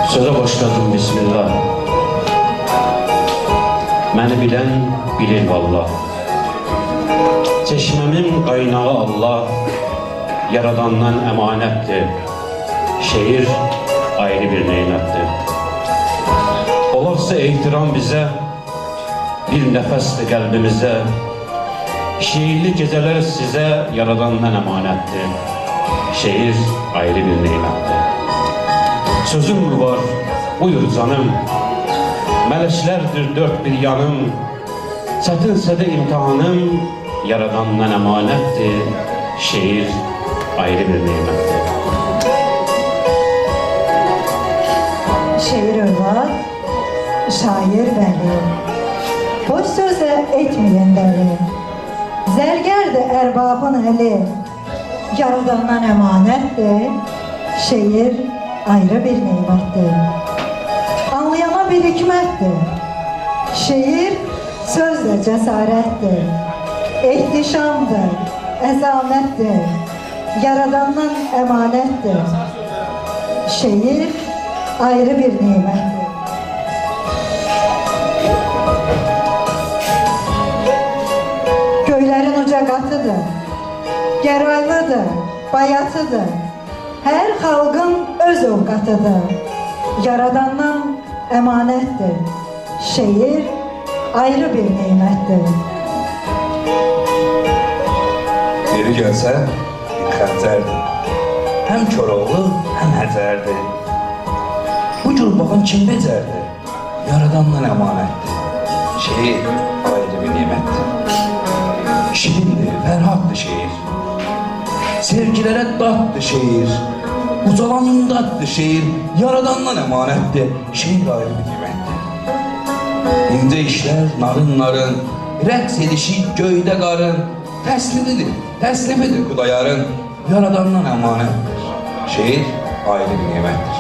Söze başladım bismillah. Məni bilən bilir vallah. Çeşməmin qaynağı Allah, yaradandan əmanətdir. Şeir ayrı bir neymətdir. Olarsa ehtiram bizə, bir nəfəsdir qəlbimizə. Şiirli gecələr sizə yaradandan əmanətdir. Şeir ayrı bir neymətdir. Sözüm mü var? Buyur canım. Mələklərdir dört bir yanım. Çətinsə də imtihanım, yaradandan əmanətdir. Şeir ayrı bir neymətdir. Şeir övlad, şair bəli. Boş sözlə etməyən dəli. Zərgərdir ərbabın əli. Yaradandan əmanətdir. Şeir ayrı bir neymətdir. Anlayana bir hikmətdir. Şeir sözlə cəsarətdir. Ehtişamdır, əzamətdir. Yaradandan əmanətdir. Şeir ayrı bir neymətdir. Göylərin uca qatıdır, gəraylıdır, bayatıdır. Hər xalqın öz ovqatıdır. Yaradandan əmanətdir. Şeir ayrı bir neymətdir. Yeri gəlsə xəncərdir. Həm Koroğlu, həm Həzərdir. Bu cür baxın kim becərdi? Yaradandan əmanətdir. Şeir ayrı bir neymətdir. Şirindir, fərhaddır şeir. Sevgilərə daddır şeir. Ucalanındadır şeir. Yaradandan əmanətdir. Şeir ayrı bir neymətdir. İncə işlər narın, rəqs edişi göydə qarın. Təslifidir Xudayarın. Yaradandan əmanətdir. Şeir ayrı bir neymətdir.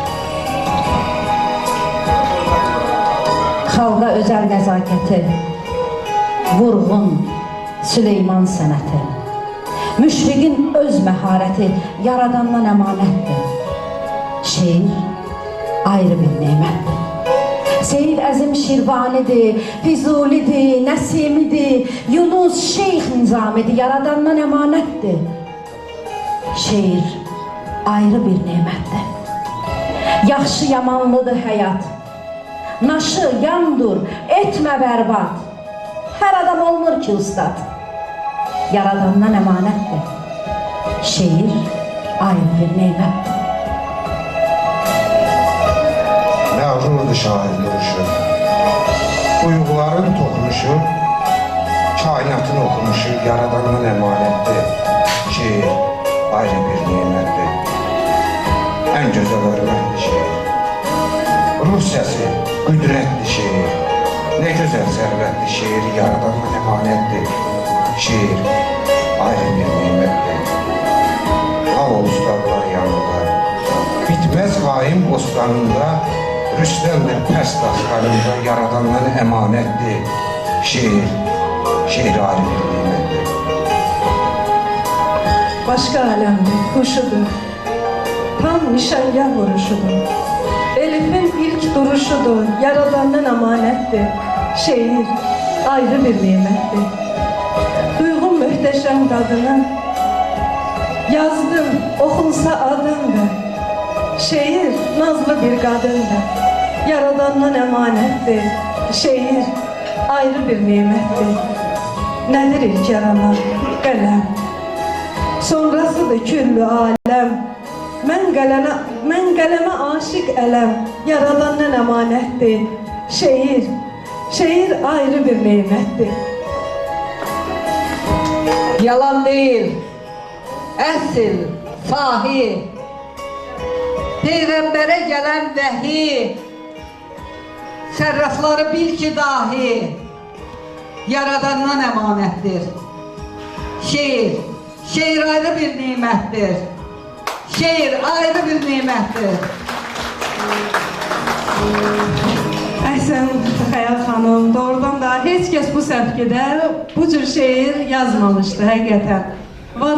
Xalqa özəl nəzakəti, vurğun Süleyman sənəti, müşfiqin öz məharəti, yaradandan əmanətdir. Şeir ayrı bir neymətdir. Seyid Əzim Şirvanidir, Füzulidir, Nəsimidir, Yunus Şeyx Nizamidir, yaradandan əmanətdir. Şeir ayrı bir neymətdir. Yaxşı yamanlıdır həyat, naşı yandur, etmə bərbad. Hər adam olmur ki ustad, yaradandan əmanətdir. Şeir ayrı bir neymətdir. Məğrurdur şair duruşu, duyğuların toxunuşu, kainatın oxunuşu, yaradandan əmanətdir. Şeir ayrı bir neymətdir. Ən gözəl hörmətli şeir. Ruh səsi, qüdrətli şeir. Ne güzel sərvətli şeir, yaradandan əmanətdir. Şeir ayrı bir neymətdir. Al ustadlar yanında, bitməz qaim bostanında, Rüstəmdir pəs dastanında, yaradandan əmanətdir. Şeir ayrı bir neymətdir. Başqa aləmdir, quşudur. Tam nişangah vuruşudur. Elifin ilk duruşudur, yaradandan əmanətdir. Şeir ayrı bir neymətdir. Duyğun möhtəşəm qadının, yazdım, oxunsa adındır. Şeir nazlı bir qadındır. Yaradandan əmanətdir. Şeir ayrı bir neymətdir. Nədir ilk yaranan? Qələm. Sonrasıdır küllü aləm. Mən qələmə aşiq ələm. Yaradandan əmanətdir. Şeir ayrı bir neymətdir. Yalan değil, əsl, sahi, Peyğəmbərə gələn vəhi, sərrafları bil ki dahi, yaradandan əmanətdir. Şeir ayrı bir neymətdir. Şeir ayrı bir neymətdir. Əhsən Xəyal xanım, doğrudan da heç kəs bu səfkidə bu cür şeir yazmamışdı həqiqətən. Var